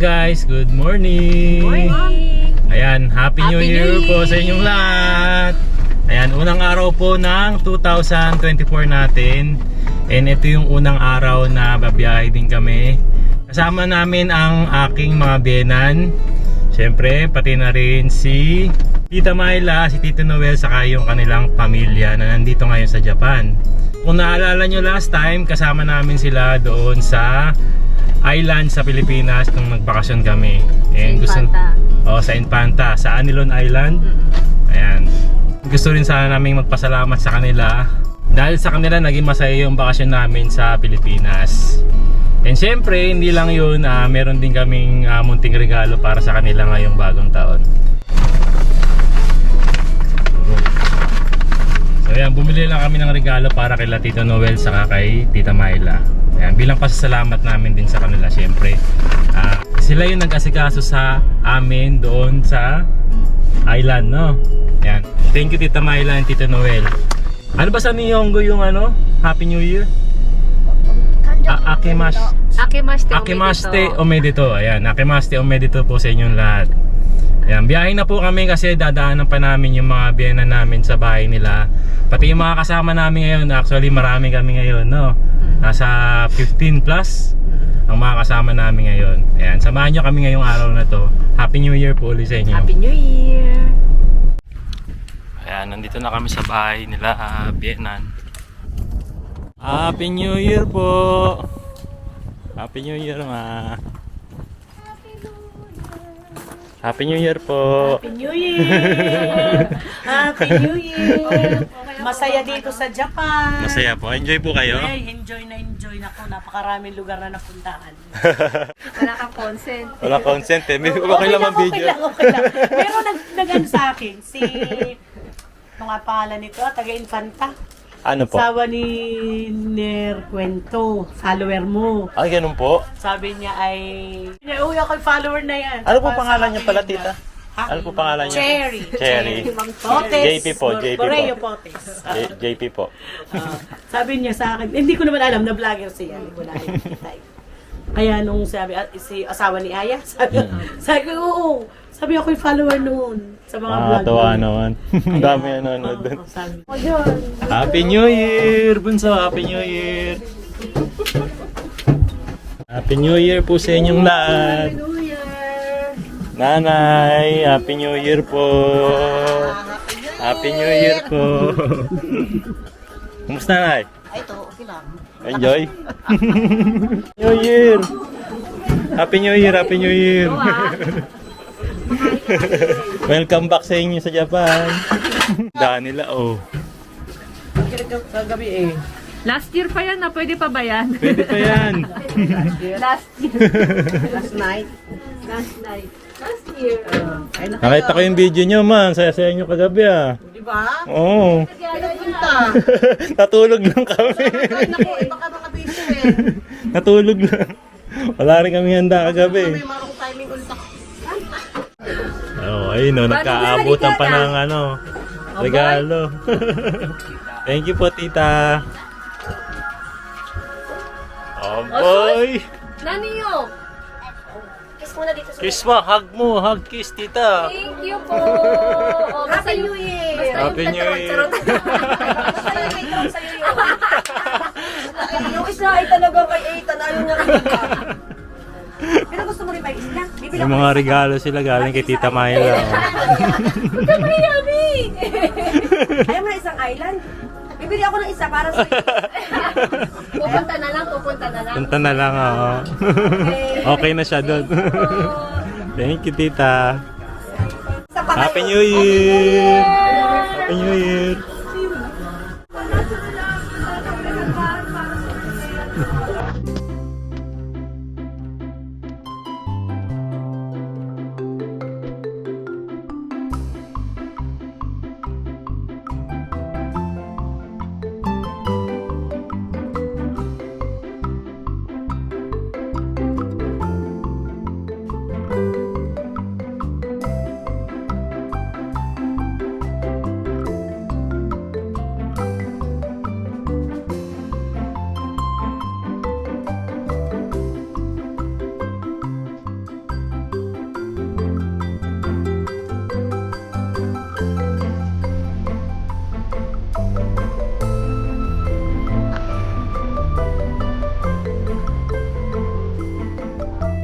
guys, good morning! Morning! Ayan, Happy New Happy Year New po Year! sa inyong lahat! Ayan, unang araw po ng 2024 natin. And ito yung unang araw na babiyahe din kami. Kasama namin ang aking mga biyenan. Siyempre, pati na rin si Tita Myla, si Tito Noel, saka yung kanilang pamilya na nandito ngayon sa Japan. Kung naalala nyo last time, kasama namin sila doon sa island sa Pilipinas nung nagbakasyon kami. And sa Infanta, sa Anilon Island. Ayan. Gusto rin sana naming magpasalamat sa kanila dahil sa kanila naging masaya yung bakasyon namin sa Pilipinas. And syempre, hindi lang yun, meron din kaming munting regalo para sa kanila ngayong bagong taon. So ayan, bumili lang kami ng regalo para kay Tito Noel saka kay Tita Myla. Ayan, bilang pasasalamat namin din sa kanila syempre. Sila yung nag-asikaso sa amin doon sa island, no? Ayan. Thank you Tita Myla and Tito Noel. Ano ba sa Nihongo yung Happy New Year? Akimashite omedetou. Ayan, akimashite omedetou po sa inyong lahat. Ayan, biyahe na po kami kasi dadaanan pa namin yung mga biyenan namin sa bahay nila. Pati yung mga kasama namin ngayon, actually marami kami ngayon, no? Nasa 15 plus ang mga kasama namin ngayon. Ayan, samahan nyo kami ngayong araw na to. Happy New Year po ulit sa inyo. Happy New Year! Ayan, nandito na kami sa bahay nila, biyenan. Happy New Year po! Happy New Year, ma! Happy New Year po! Happy New Year! Happy New Year! Masaya dito sa Japan. Masaya po. Enjoy po kayo? Ay, enjoy na ko. Napakaraming lugar na napuntahan. Wala kang consent. Wala consent eh. Okay lang ang video. Okay lang. Pero nagano sa akin, si... Ano nga pangalan nito? Taga-Infanta. Ano po? Sawa ni Ner Cuento, follower mo. Ay, ganun po. Sabi niya ay... Uy, ako yung follower na yan. Ano po pangalan niyo pala, tita? Ha? Ano po pangalan niyo? Cherry. Potes. JP po, JP po. Correo Potes. JP po. Sabi niya sa akin, hindi ko naman alam na vlogger siya. Hindi ko na nakikita. Kaya nung sabi, si asawa ni Aya, sabi ko, oo. Sabi ako yung follower noon sa mga vlog. Tawa naman. Ang dami nanonood doon. Sabi. Happy New Year! Bunso, Happy New Year! Happy New Year po sa inyong lahat! New Year! Nanay, Happy New Year po! Happy New Year po! Kumusta, Nanay? Ito, okay lang. Enjoy! New Year! Happy New Year! Happy New Year! Welcome back sa inyo sa Japan! Daan nila, oh. Kagabi eh. Last year pa yan na, pwede pa ba yan? Pwede pa yan! Last year. Last night. Last year. Nakita ko yung video nyo, man. Saya-saya nyo kagabi, ah. Di ba? Oo. Pinapunta. Natulog lang kami. Naku, iba ka mga busy eh. Natulog lang. Wala rin kami handa kagabi. May marong timing ulit ako. Oh, ayun, no, nagkaabutan pa ng regalo. Thank you po, tita. Oh, boy. Naniyo! Kiss muna dito sa... Kiss mo, hug mo, hug kiss, tita. Thank you po! Oh, Happy New Year! Basta Happy yung New petrol, Year. charot. Basta yung may trunk sa'yo yun. Yung isa ay talaga kay Ethan, ayaw niya rin. Pero gusto mo rin may isla? Bibili Yung mga regalo sila galing kay Tita Myla. Oh. Huwag ka yummy! Ayaw mo na isang island? Bibili ako ng isa para sa Pupunta na lang, pupunta na lang. Punta na lang, ako. Okay na siya doon. Thank you, tita. Happy New Year! Happy New Year!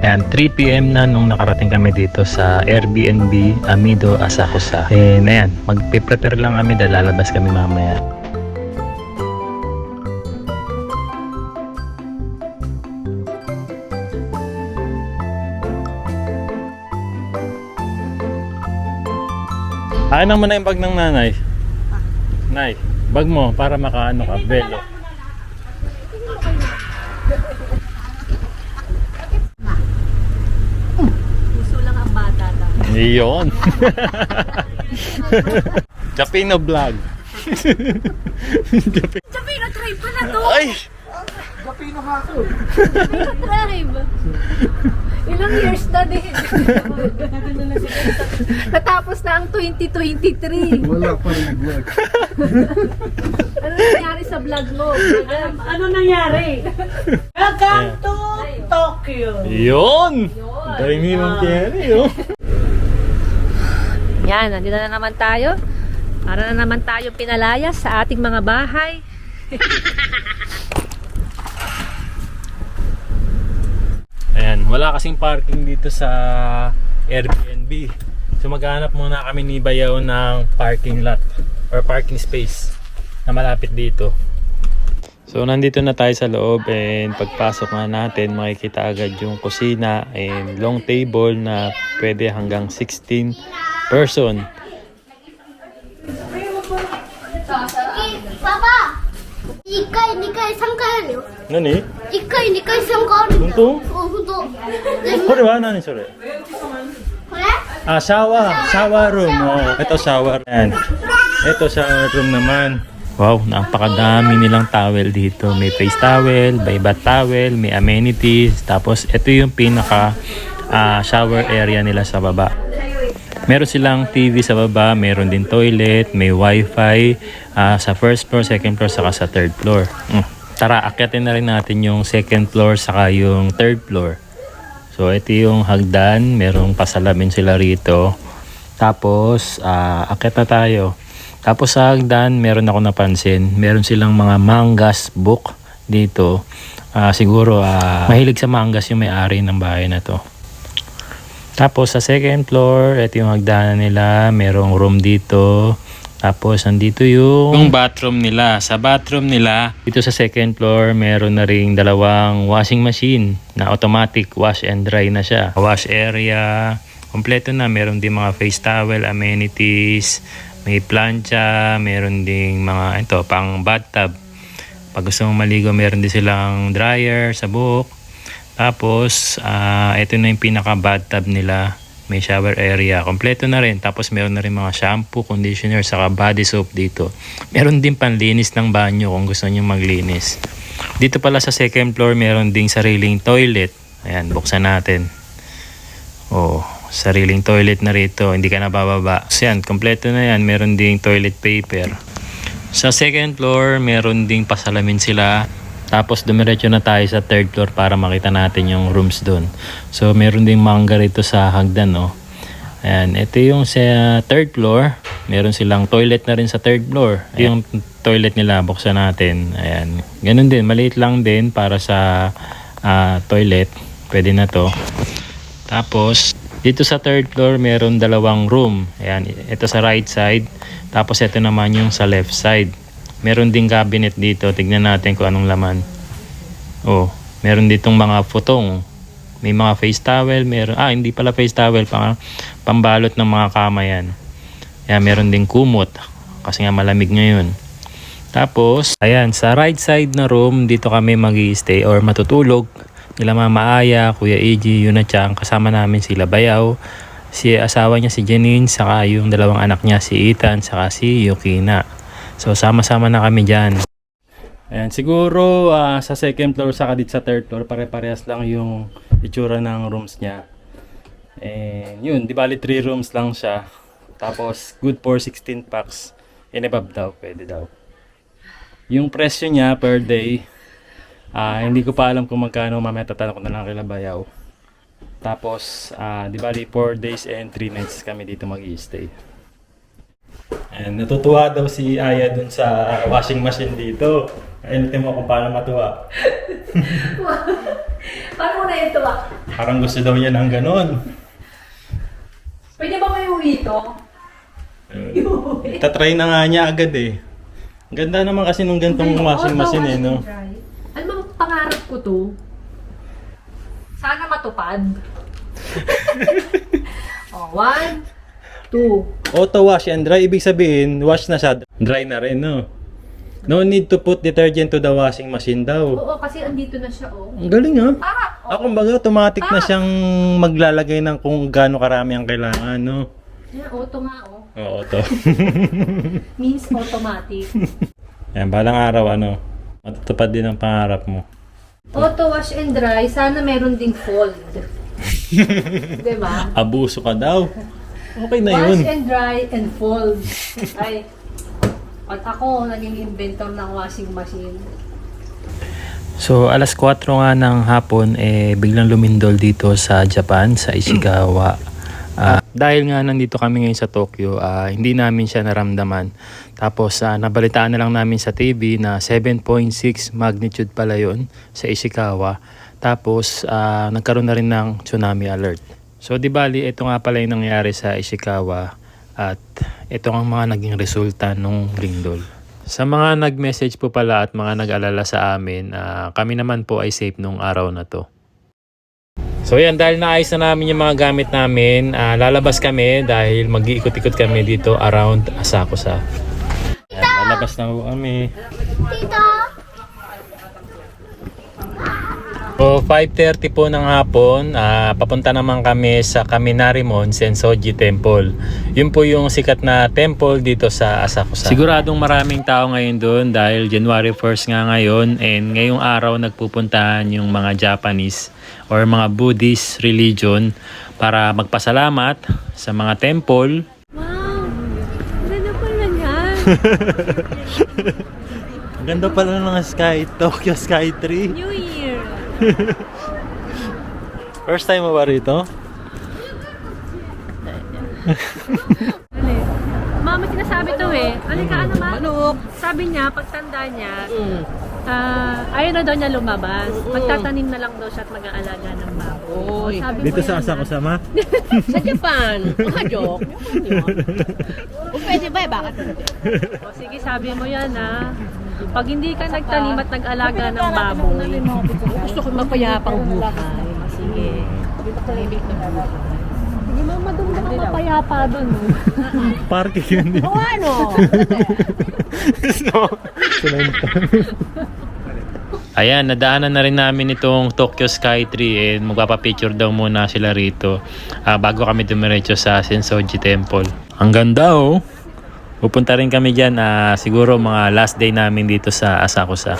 Ayan, 3 PM na nung nakarating kami dito sa Airbnb Amido Asakusa. And ayan, magpe-prepare lang kami dahil lalabas kami mamaya. Ano mo na yung bag ng nanay? Nay, bag mo para makaano ka, velo. Gusto lang ang bata lang. Iyon. Japino vlog. Japino tribe pa na to! Ay! Japino tribe! Ilang years na din. Natapos na ang 2023. Wala pa rin vlog. Ano nangyari sa vlog mo? Ano nangyari? Welcome to Tokyo. Iyon! Dahil mong Jerry, oh. Yan, nandito na naman tayo. Para na naman tayo pinalaya sa ating mga bahay. Ayan, wala kasing parking dito sa Airbnb. So maghanap muna kami ni Bayaw ng parking lot or parking space na malapit dito. So nandito na tayo sa loob and pagpasok nga natin makikita agad yung kusina and long table na pwede hanggang 16 person. Papa! 1回、2回、3回あるよ。 Nani? 1回、2回、3回あるんだよ。 Ito? ほんと。でも、 Kore wa? Nani sore? これ Ah, shower room. Oh, ito shower. Ayan. Ito shower room naman. Wow, napakadami nilang towel dito. May face towel, may bath towel, may amenities. Tapos ito yung pinaka shower area nila sa baba. Meron silang TV sa baba, meron din toilet, may wifi sa first floor, second floor, saka sa third floor. Tara, akyatin na rin natin yung second floor saka yung third floor. So ito yung hagdan, merong pasalamin sila rito. Tapos akyat na tayo. Tapos sa hagdan, meron ako napansin, meron silang mga mangas book dito. Siguro mahilig sa mangas yung may-ari ng bahay na to. Tapos sa second floor, ito yung hagdanan nila, merong room dito. Tapos nandito yung bathroom nila. Sa bathroom nila, dito sa second floor, meron na ring dalawang washing machine na automatic wash and dry na siya. Wash area, kompleto na. Meron din mga face towel, amenities, may plancha, meron ding mga pang bathtub. Pag gusto mong maligo, meron din silang dryer sa buhok. Tapos, ito na yung pinaka bathtub nila. May shower area. Kompleto na rin. Tapos, meron na rin mga shampoo, conditioner, saka body soap dito. Meron din panlinis ng banyo kung gusto nyo maglinis. Dito pala sa second floor, meron ding sariling toilet. Ayan, buksan natin. Oh, sariling toilet na rito. Hindi ka na bababa. So, yan, kompleto na yan. Meron ding toilet paper. Sa second floor, meron ding pasalamin sila. Tapos dumiretso na tayo sa third floor para makita natin yung rooms doon. So meron ding mangga rito sa hagdan, no. Ayan, ito yung sa third floor. Meron silang toilet na rin sa third floor. Yung toilet nila, buksan natin. Ayan, ganun din, maliit lang din para sa toilet. Pwede na to. Tapos dito sa third floor, meron dalawang room. Ayan, ito sa right side. Tapos ito naman yung sa left side. Meron ding cabinet dito. Tignan natin kung anong laman. Oh, meron ditong mga futong. May mga face towel. Meron, hindi pala face towel. Pambalot ng mga kama yan. Ayan, meron ding kumot. Kasi nga malamig ngayon. Tapos, ayan, sa right side na room, dito kami mag-i-stay or matutulog. Nila Mama Aya, Kuya Eji, Yuna Chang. Kasama namin sila Bayaw. Si asawa niya si Janine. Saka yung dalawang anak niya si Ethan. Saka si Yukina. So sama-sama na kami dyan. Ayan, siguro sa second floor saka dito sa third floor pare-parehas lang yung itsura ng rooms niya. And yun, di bali 3 rooms lang siya. Tapos good for 16 packs and above daw, pwede daw. Yung presyo niya per day, hindi ko pa alam kung magkano, mamaya tatanong ko na lang kay Bayaw. Tapos di bali 4 days and 3 nights kami dito mag-i-stay. And natutuwa daw si Aya dun sa washing machine dito. Ayun mo kung paano matuwa. Paano mo na ito ba? Parang gusto daw niya ng ganon. Pwede ba may uwi ito? Tatry na nga niya agad eh. Ganda naman kasi nung gantong washing machine eh, no? Ano bang pangarap ko to? Sana matupad. Oh, 1, 2. Auto wash and dry, ibig sabihin, wash na siya, dry na rin, no? No need to put detergent to the washing machine daw. Oo, kasi andito na siya, oh. Ang galing ha? Ah, Ako baga, automatic na siyang maglalagay ng kung gaano karami ang kailangan, no? Yan, auto nga, oh. Oo, auto. Means automatic. Yan, balang araw, ano? Matutupad din ang pangarap mo. Auto wash and dry, sana meron ding fold. Diba? Abuso ka daw. Okay na Wash yun. and dry and fold. Ay, at ako naging inventor ng washing machine. So, alas 4 nga ng hapon, biglang lumindol dito sa Japan, sa Ishikawa. Dahil nga nandito kami ngayon sa Tokyo, hindi namin siya naramdaman. Tapos, nabalitaan na lang namin sa TV na 7.6 magnitude pala yun sa Ishikawa. Tapos, nagkaroon na rin ng tsunami alert. So, di bali, ito nga pala yung nangyari sa Ishikawa. At ito ang mga naging resulta nung lindol. Sa mga nag-message po pala at mga nag-alala sa amin, kami naman po ay safe nung araw na to. So yan, dahil naayos na namin yung mga gamit namin, lalabas kami dahil mag-iikot-ikot kami dito around Asakusa. Yan, lalabas na po kami. Tita. So 5:30 po ng hapon, papunta naman kami sa Kaminarimon Sensoji Temple. Yun po yung sikat na temple dito sa Asakusa. Siguradong maraming tao ngayon doon dahil January 1st nga ngayon, and ngayong araw nagpupuntahan yung mga Japanese or mga Buddhist religion para magpasalamat sa mga temple. Wow! Ganda pala yan. Ganda pala ng Tokyo Sky Tree. New Year. First time mo ba rito? Mama, sinasabi to eh. Alika, ano ma? Sabi niya, pagtanda niya, ayaw na daw niya lumabas. Magtatanim na lang daw siya at mag-aalaga ng baboy. Sabi Dito mo sa yun, Asakusa ma? Sa Japan. Mga joke. Kung pwede ba, bakit hindi? O, sige, sabi mo yan ha. Pag hindi ka nagtanim at nag-alaga ng baboy, Gusto ko magpayapang buhay. sige. Hindi mo madumdum ang mapayapa doon. Parking yun din. O ano? Ayan, nadaanan na rin namin itong Tokyo Sky Tree, and magpapapicture daw muna sila rito bago kami dumiretso sa Sensoji Temple. Ang ganda oh! Pupunta rin kami dyan, siguro mga last day namin dito sa Asakusa.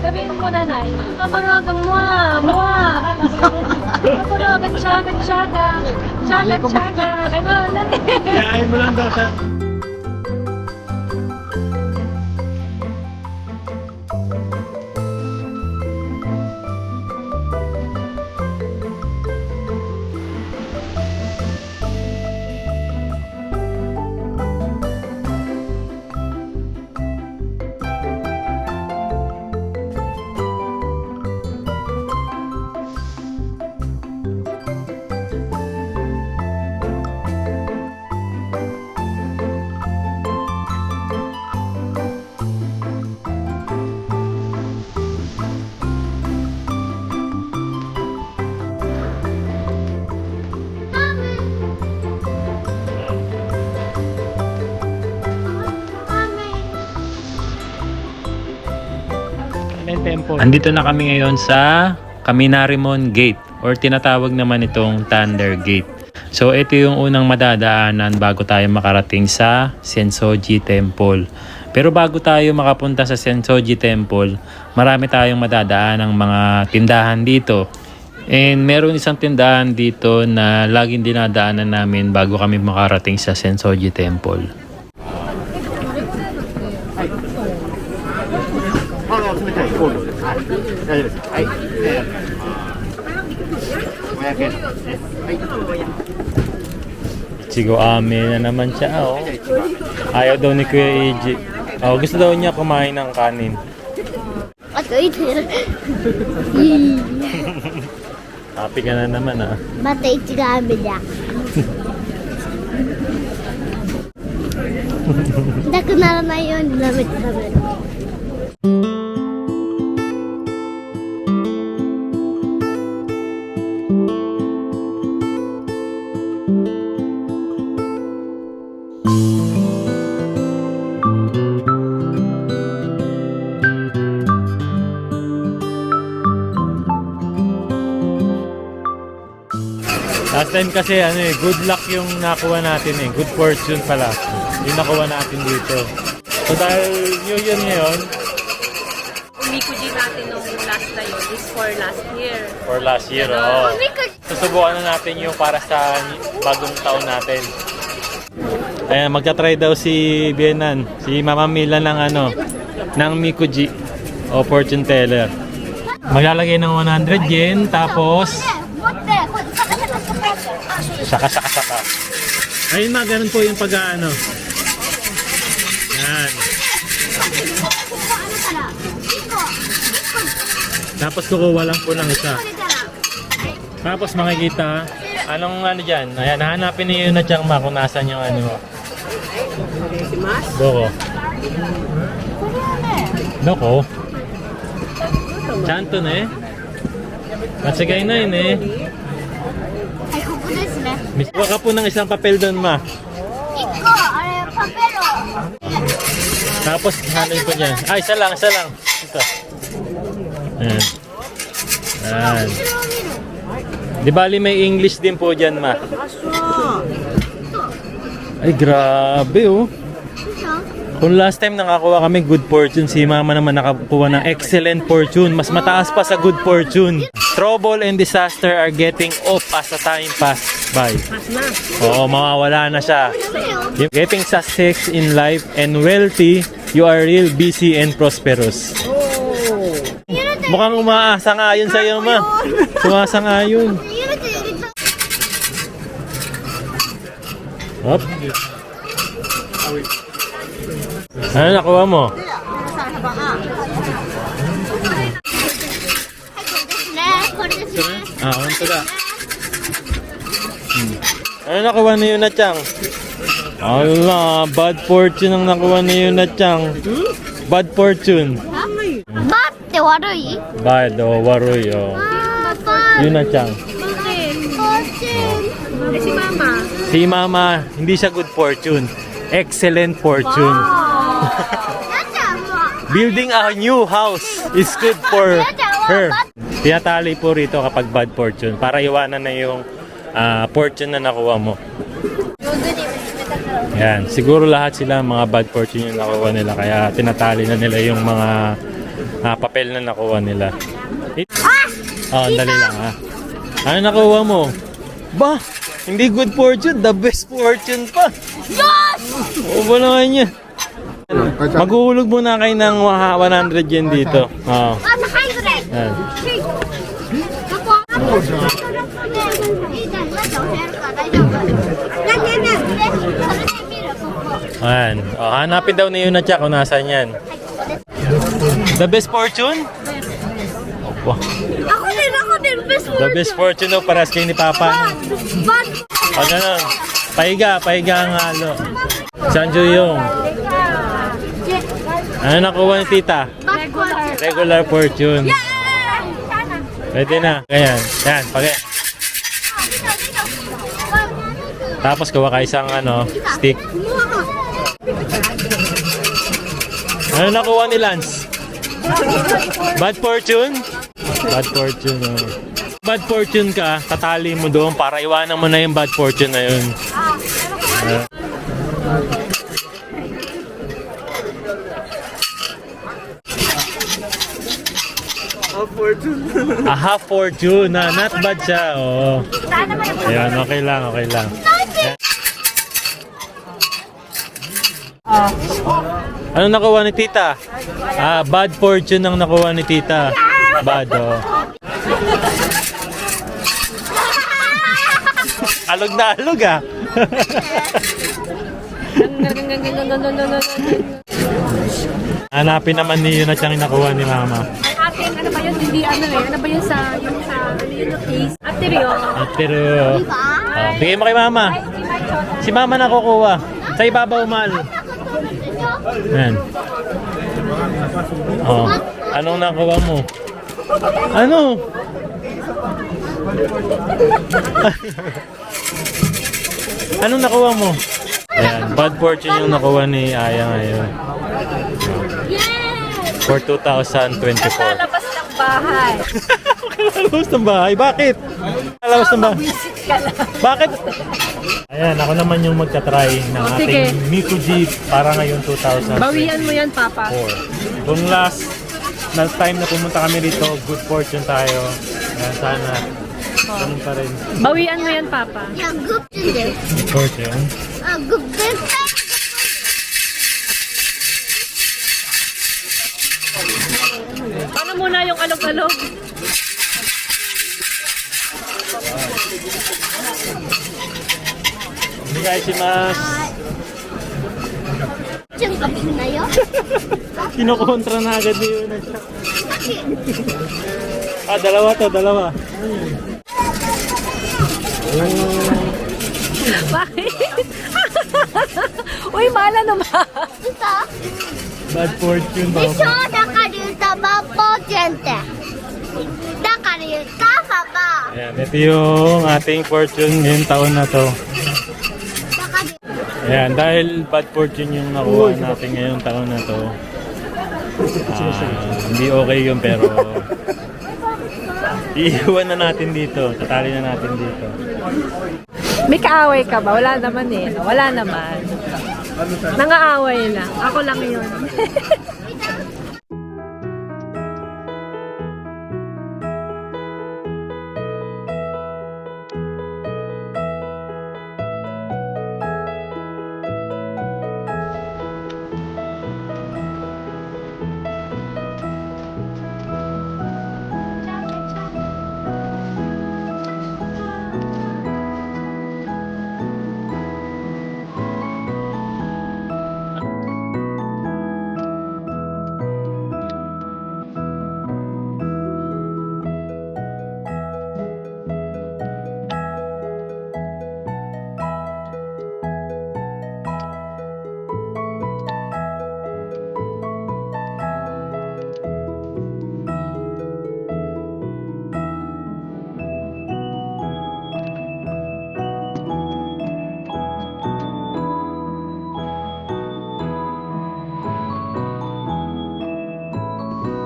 Sabihin mo na, Nay. Kaparagan mo, mua. Kaparagan, tsaga. Gano'n lang eh. Kain mo lang daw siya. Andito na kami ngayon sa Kaminarimon Gate, or tinatawag naman itong Thunder Gate. So ito yung unang madadaanan bago tayo makarating sa Sensoji Temple. Pero bago tayo makapunta sa Sensoji Temple, marami tayong madadaan ng mga tindahan dito. And meron isang tindahan dito na laging dinadaanan namin bago kami makarating sa Sensoji Temple. Ichigo ame na naman siya, oh. Ayaw daw ni Kuya Eiji. Oh, gusto daw niya kumain ng kanin. Happy ka na naman, ah. また一が雨だ。痛くならないように舐めて食べる。Last time kasi good luck yung nakuha natin eh. Good fortune pala. Yung nakuha natin dito. So dahil New Year ngayon, Umikuji natin nung last na yun is for last year. for last year, oh. Susubukan na natin yung para sa bagong taon natin. Ayan, magta-try daw si Bienan, si Mama Mila ng Mikuji o fortune teller. Maglalagay ng 100 yen, tapos 持ってこれカタカタカタカタ。 saka. Ayun ma, ganun po yung pag-ano. Yan. Tapos kukuha lang po ng isa. Tapos makikita, anong dyan? Ayan, hanapin niyo yun na tiyang ma kung nasan yung mo. Doko. Doko. Chanto na eh. Matsagay na yun eh. はい、ここですね。 Miswa ka po ng isang papel doon ma. 一個あれパペロ。 Tapos hanapin po dyan. Ay, isa lang. Ito. Ayan. Ayan. Di bali may English din po dyan ma. Ay, grabe oh. Kung last time nakakuha kami good fortune, si mama naman nakakuha ng excellent fortune. Mas mataas pa sa good fortune. Trouble and disaster are getting off as the time passes by. Oo, mawawala na siya. Getting success in life and wealthy, you are real busy and prosperous. Mukhang umaasa nga yun sa'yo, ma. Umasa nga yun. 入れて入れた。 Hop. Ano nakuha mo? これですね。これですね。 Ah, honto da. Ano nakuha na yun na Chang? Ala, bad fortune ang nakuha na yun na Chang. Bad fortune. バって悪い？ Bad, oh, waroy, oh. あー、バ Yun na Chang. フォーチュン。 Eh, si Mama. Si Mama, hindi siya good fortune. Excellent fortune. やっちゃんも。 Building a new house is good for her. Tinatali po rito kapag bad fortune para iwanan na yung fortune na nakuha mo. Yan, siguro lahat sila mga bad fortune yung nakuha nila kaya tinatali na nila yung mga papel na nakuha nila. Oh, dali lang ha. Ano nakuha mo? Ba, hindi good fortune, the best fortune pa. Yes! Oo ba naman yan? Maghuhulog muna kayo ng 100 yen dito. Oh. あ、ハイブレッド。 Yan. どこ？いいじゃん。なんか教えるから大丈夫。ねねね。それで見るここ。 Ayan. Oh, hanapin daw ni Yuna Cha kung nasan yan. The best fortune? Opo. Ako din, best The best fortune daw paras kayo ni Papa. Bad. O ganun. Pahiga ang halo. Sanjo yung. Ano nakuha ni Tita? Bad. Regular fortune. Pwede na. Ganyan. Yan. Pagay. Tapos kuha ka isang stick. Ano nakuha ni Lance? Bad fortune? Bad fortune. Oh. Bad fortune ka, tatali mo doon para iwanan mo na yung bad fortune na yun. Half fortune na, not bad siya. Oo. Ayan, okay lang, okay lang. Ano nakuha ni tita? Bad fortune ang nakuha ni tita. Bad, oh. Alog na alog, ah. Hanapin naman ni yun at yung nakuha ni mama. Ang ating, ano ba yun? Hindi ano eh. Ano ba yun sa, ano yun yung case? Ateryo. Pero, bigay mo kay mama. Si mama nakukuha. Sa ibabaw, mahal. Yan. Oh, anong nakuha mo? Ano? Anong nakuha mo? Ayan, bad fortune yung nakuha ni Aya ngayon. For 2024. Lalabas ng bahay. Lalabas ng bahay? Bakit? Lalabas ng bahay? Bakit? Ayan, ako naman yung magta-try ng sige. ating Miku Jeep para ngayon 2024. Bawian mo yan, Papa. Kung last na time na pumunta kami dito, good fortune tayo. Ayan, sana. Ganun pa rin. Bawian mo yan, Papa. 야, 급진데. Good fortune. 아, 급진데. Paano muna yung alog-alog? Onegaishimasu. 지금 급진나요? Kinukontra na agad ni Yuna siya. Dalawa to, dalawa. Bakit? Uy, mala naman. ito. Bad fortune, ito, mama. nakalita ba po, gente? Nakalita pa ba? Ayan, ito yung ating fortune ngayong taon na to. Nakalita. Ayan, dahil bad fortune yung nakuha natin ngayong taon na to. Hindi okay yun, pero iiwan na natin dito. Tatali na natin dito. May kaaway ka ba? Wala naman eh. Wala naman. Nangaaway lang. Ako lang yun.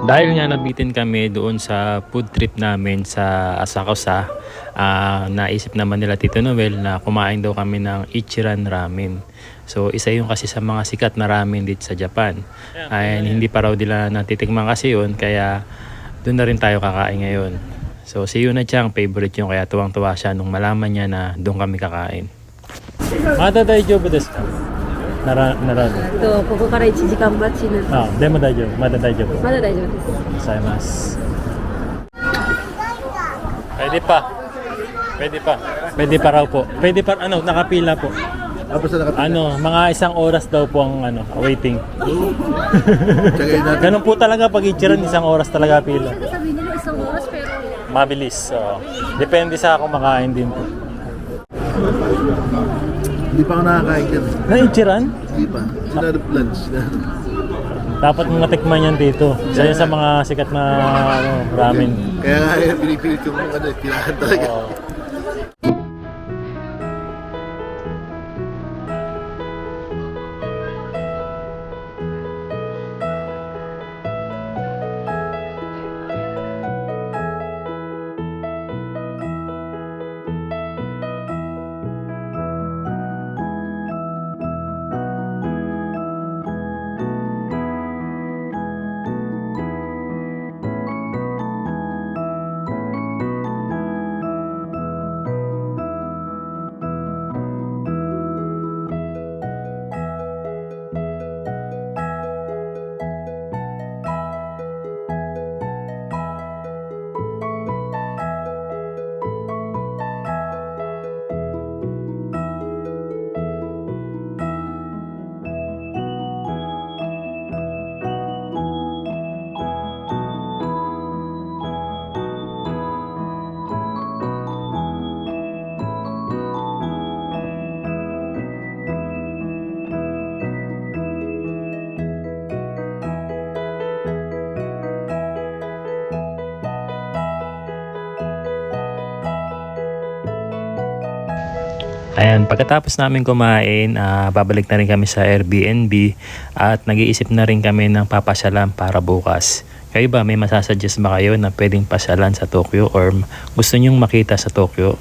Dahil nga nabitin kami doon sa food trip namin sa Asakusa, naisip naman nila Tito Noel na kumain daw kami ng Ichiran Ramen. So isa yung kasi sa mga sikat na ramen dito sa Japan. Ay hindi pa raw nila natitikman kasi yun, kaya doon na rin tayo kakain ngayon. So si Yuna-chan, favorite yung, kaya tuwang-tuwa siya nung malaman niya na doon kami kakain. Mata daijoubu desu ka? Narado. ここから1時間待ちなんで。でも大丈夫。まだ大丈夫。まだ大丈夫です。 Gozaimasu. Pwede pa. Pwede pa. Pwede pa raw po. Pwede pa, nakapila po. Mga isang oras daw po ang waiting. Ganun po talaga pag Ichiran, isang oras talaga pila. Sabi nila isang oras pero Mabilis. So, depende sa kumakain din po. Hindi pa ako nakakain dyan. Na Ichiran? Hindi pa. Sinarap lunch. Dapat mga tikman yan dito. Isa yan sa mga sikat na ramen. Kaya nga pinipilit yung pinahan talaga. Oo. Ayan, pagkatapos namin kumain, babalik na rin kami sa Airbnb at nag-iisip na rin kami ng papasyalan para bukas. Kayo ba, may masasuggest ba kayo na pwedeng pasyalan sa Tokyo or gusto nyong makita sa Tokyo?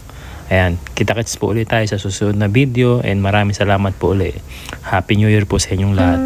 Ayan, kita-kits po ulit tayo sa susunod na video and maraming salamat po ulit. Happy New Year po sa inyong lahat.